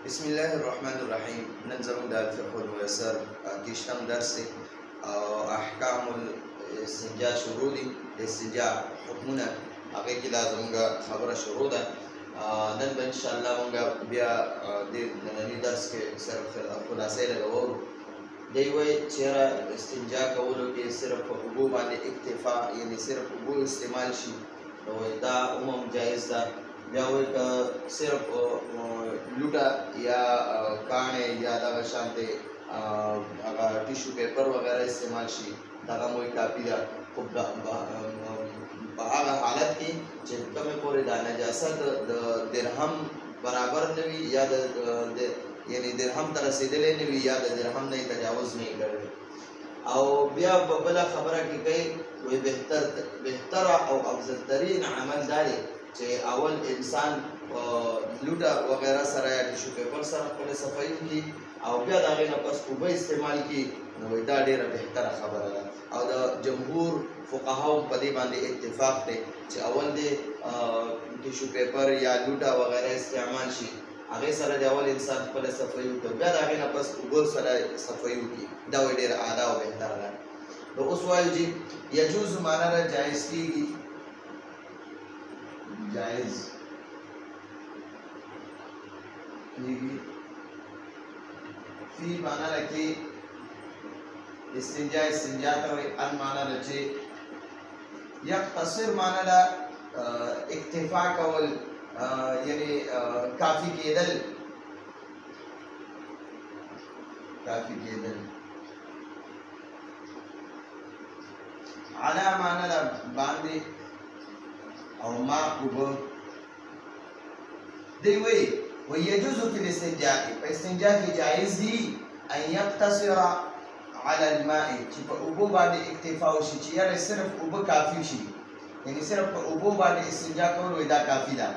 بسم الله الرحمن الرحیم. نن زموږ د الفقه الميسر 28م درس او احکام الاستنجا شروع دي. د استنجا حکمونه هغه کې دا زموږ خبره شروع ده. نن به ان شاء الله موږ بیا د نننی درس کې صرف خلاصې لګو. دی وایي چېرې استنجا کولو کې صرف په اوبو باندې اکتفا یعنی صرف اوبو استعمال شي نو دا عموم جایز ده. بیا وایي که صرف لوټه یا کاڼې یا دغه شانتې هغه ټیشو پیپر وغیره استعمال شي دغه هم وایي کافي ده. خو په هغه حالت کې چې کومې پورې دا نجاست د درهم برابر نه وي یا د یعنی درهم ته رسېدلی نه وي یا د درهم نه یې تجاوز نه یې کړی. او بیا بله خبره کې کوي وایي بهتره او افضل ترین عمل دا دی چې اول انسان لوټه وغیره سره یا ټیشو پیپر سره خپلې صفایي وکړي او بیا د هغې نه پس اوبه استعمال کړي نو دا ډېره بهتره خبره ده. او د جمهور فقهاو په دې باندې اتفاق دی چې اول د ټیشو پیپر یا لوټه وغیره استعمال شي هغې سره د اول انسان خپله صفایي وکړي بیا د هغې نه پس اوبه سره صفایي وکړي دا وایي ډېره اعلی او بهتره ده. نو اوس وایو چې یجوز معنا ده جایز کېږي جائز فی معنا رکھے استنجا ته وایي ان معنا ده چې یقتصر معنا ده اکتفا کول یعنی کافی کېدل علا معنا ده باندې او ما اوبه دی وایي ويجوز في الاستنجاء فاستنجاء کې جائز دي ان يقتصر على الماء چې په اوبو باندې اکتفا وشي چې یاره صرف اوبه کافي شي یعنی صرف په اوبو باندې استنجا کول وایي دا کافي ده.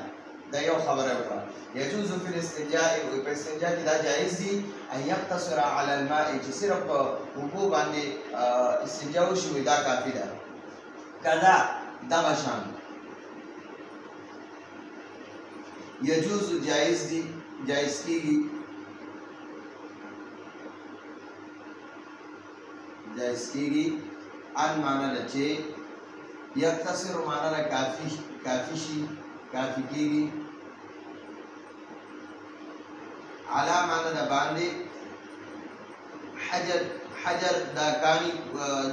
دا یو خبره وکړه. يجوز في الاستنجاء په استنجاء کې دا جائز دي ان يقتصر على الماء چې صرف په اوبو باندې استنجا وشي وایي دا کافي ده. کذا دغه شان يجوز جائز دي جائز کېږي ان معنا ده چې یقتصر معنا ده کافي شي کافي کېږي علا معنا ده باندې حجر دا کاڼي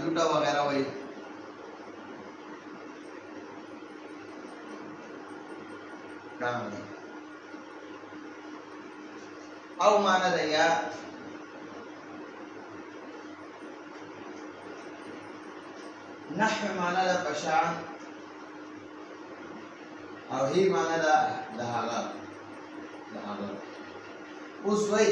لوټه وغیره وایي کاڼي او معنا ده یا نحو معنا ده پشان او هی معنا ده د هغه اوس وایي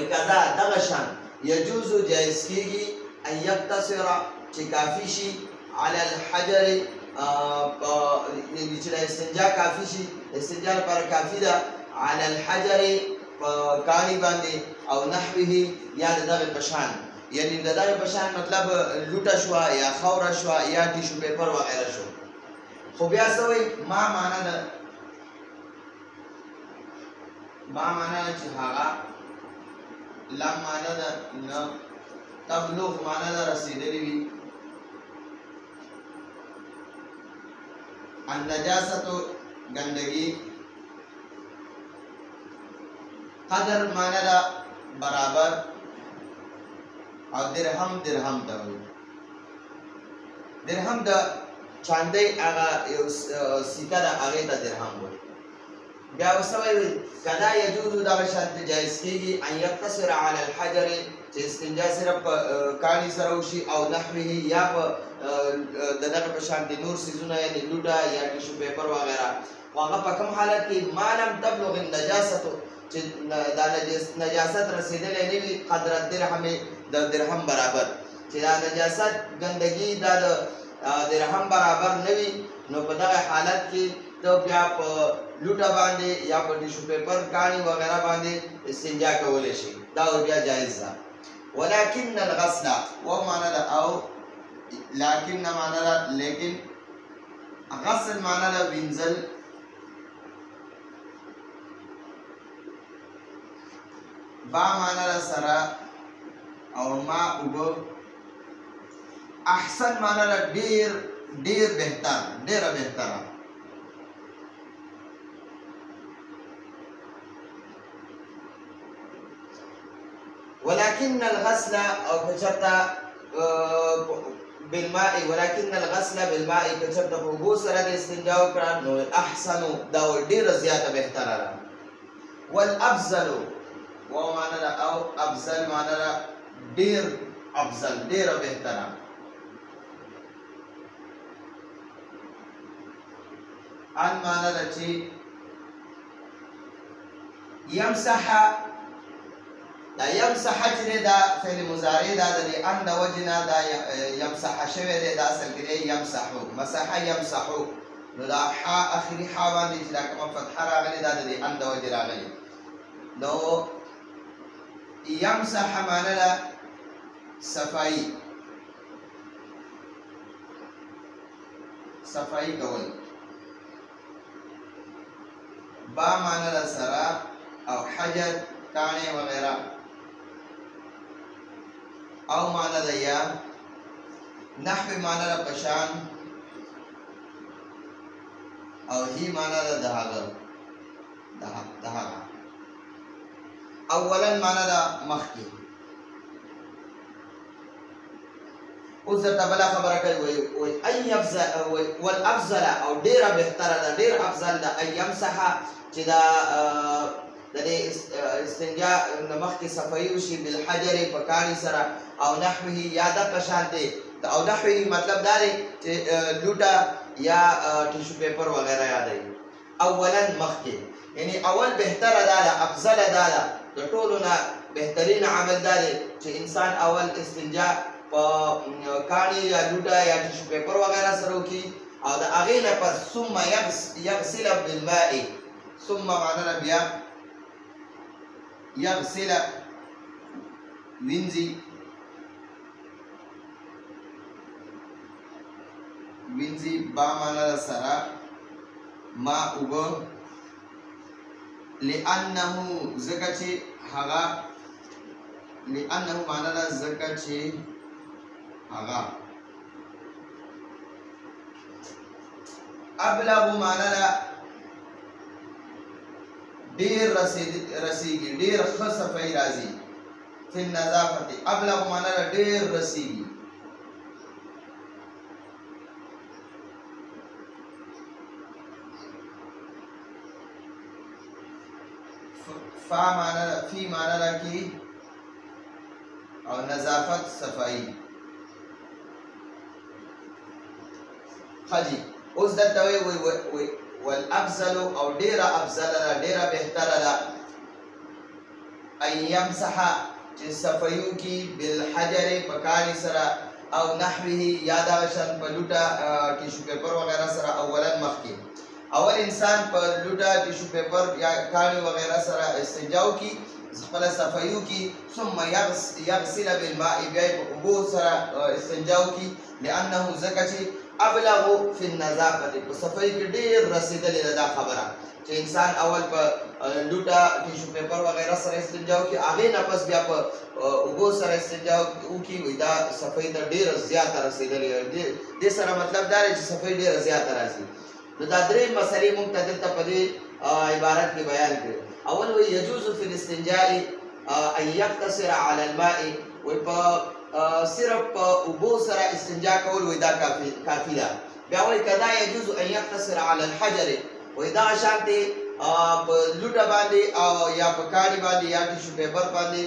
کذا دغه شان یجوز جایز کېږي ان یقتصر چې کافي شي علی الحجر چې د استنجا کافي شي استنجا لپاره کافي ده علی الحجر کاڼي باندې او نحوه یا د دغې په شان یعنی د دغې په شان مطلب لوټه شوه یا خاوره شوه یا ټیشو پیپر وغیره شو. خو بیا څه وایي ما معنا ده چې هغه لم معنا ده نه تبلغ معنا ده رسېدلې وي النجاست ګندګي قدر معنا ده برابر او درهم ته وایي درهم د چاندۍ هغه یو سکه ده هغې ته درهم وایي. بیا ورسره وایي کدا یجوز دغه شان جایز کېږي ان یقتصر علی الحجر چې استنجا صرف په کاڼي سره وشي او نحوه یا په د دغه په شان د نور څیزونه یعنې لوټه یا ټیشو پیپر وغیره خو هغه په کوم حالت کې ما لم تبلغ النجاست چې دا نجاست رسېدلی نه وي قدر الدرهم د درهم برابر چې دا نجاست ګندګي دا د درهم برابر نه وي نو په دغه حالت کې ته بیا په لوټه باندې یا په ټیشو پیپر کاڼي وغیره باندې استنجا کولی شي دا بیا جایز ده. ولكن الغسل ومعنى ده او لكن معنى ده لیکن غسل معنی ده وینځل با معنا سره او ما اوبه احسن معنا ډیر ډیر بهتر ډیره بهتره ولكن الغسل او کچتا بالماء ولكن الغسل بالماء کچتا اوبو سره د استنجا وکړه نو احسن دا ډیره زیاته بهتره ده والافضل ومعنى او افضل معنى ډیر افضل ډیره بهتره ان معنی دا چې يمسح دا يمسح چې دا فعل مضارع دا د ان د وجنا دا يمسح شوی دی دا اصل کې يمسحو مسح يمسحو نو دا ح اخري ح باندې چې دا کوم فتح راغلی دا د ان د وجه راغلی نو يمسح معنی دا صفائی صفائی کول با معنی دا سرا او حجر کانے وغیرہ او معنی دا یا نحو معنی دا پشان او ہی معنی دا دہاغا اولا معنی دا مخی اوس درته بله خبره کوي وایي ان يفضل والافضل او ډیره بهتره ده ډیر افضل ده ان يمسح چې دا د استنجا مخکې صفایي وشي بالحجر په کاڼي سره او نحوه یا دغه شان دی او نحوه مطلب دا دی چې لوټه یا ټیشو پیپر وغیره یادوي اولا مخکې یعنی اول بهتره ده افضل ده د ټولو نه بهترین عمل دا دی چې انسان اول استنجا په کاڼي یا لوټه یا ټیشو پیپر وغیره سره وکړي او د هغې نه پس ثم یغسل بالماء ثم معنا بیا یغسل وینځي با معنا سره ما اوبه لأنه ځکه چې هغه لأنه معنا ځکه چې هغه ابلغ معنا ډیر رسیږي ډیر ښه صفائی راځي فی النظافه ابلغ معنا ډیر رسیږي فا معنا فی معنا کی او نظافت صفائی خجی اوس دلته وی والافضل او ډیره افضل ده ډیره بهتره ده ان يمسح چې صفایو کی بالحجر په کاڼي سره او نحوه یا دغه شان په لوټه ټیشو پیپر وغیره سره اولا مخکې اول انسان په لوټه ټیشو پیپر یا کاڼي وغیره سره استنجا وکړي خپله صفایو کی ثم یغسل بالماء بیا په اوبو سره استنجا وکړي لانه ځکه چې ابلغ فی النظافه په صفائی کې ډیر رسیدلې ده دا خبره چې انسان اول په لوټه ټیشو پیپر وغیره سره استنجا وکړي هغې نه پس بیا په اوبو سره استنجا وکړي وایي دا صفائی ته ډیره زیاته رسیدلې ده دې سره مطلب دا دی چې صفائی ډیره زیاته راځي نو دا درې مسلې موږ ته دلته په دې عبارت کې بیان کړي اول وایي یجوز فی الاستنجاء ان یقتصر علی الماء وایي په صرف په اوبو سره استنجا کول وایي دا کافي ده بیا وایي کدا یجوز ان یقتصر علی الحجر وایي دغه شانتې په لوټه باندې او یا په کاڼي باندې یا ټیشو پیپر باندې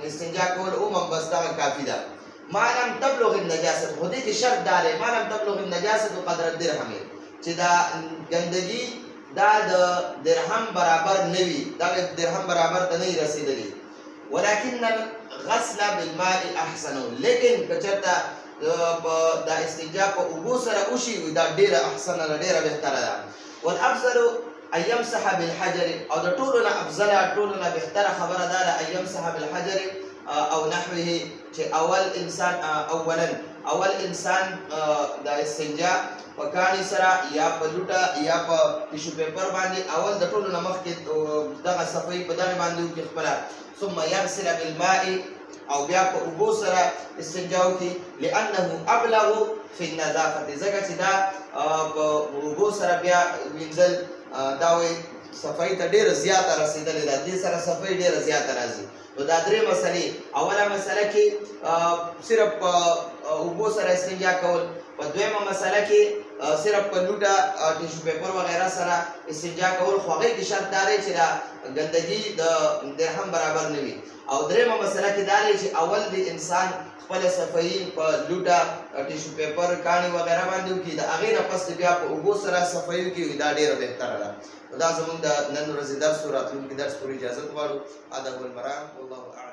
استنجا کول هم بس دغه کافي ده ما لم تبلغ النجاسه خو دې کې شرط دا دی ما لم تبلغ النجاسه قدر الدرهم چې دا ګندګي دا د درهم برابر نه وي دغه درهم برابر ته نه رسېدلي ولكن الغسل بالماء احسن لیکن کچرته دا استنجا په اوبو سره وشي دا ډیره احسن ده ډیره بهتره ده والافضل ان يمسح بالحجر او د ټولو نه افضل ټولو نه بهتره خبره ده ان يمسح بالحجر او نحوه چې اول انسان د استنجا په کاڼي سره یا په لوټه یا په ټیشو پیپر باندې اول د ټولو نه مخکې دغه صفایي په دغې باندې وکړي خپله، ثم یغسل بالماء او بیا په اوبو سره استنجا وکړي، لانه ابلغ فی النظافة، ځکه چې دا په اوبو سره بیا وینځل دا وایي صفایي ته ډېره زیاته رسېدلې ده، دې سره صفایي ډېره زیاته راځي. نو دا درې مسلې، اوله مسله کې صرف په اوبو سره استنجا کول، په دویمه مسله کې صرف په لوټه ټیشو پیپر وغیره سره استنجا کول، خو هغې کې شرط دا دی چې دا ګندګي د درهم برابر نه وي، او درېیمه مسله کې دا دی چې اول د انسان خپله صفایي په لوټه ټیشو پیپر کاڼي وغیره باندې وکړي، د هغې نه پس بیا په اوبو سره صفایي وکړي، دا ډېره بهتره ده. دا زموږ د نن ورځې درس و، راتلونکي درس پورې اجازت غواړو. ادب المرام والله اعلم.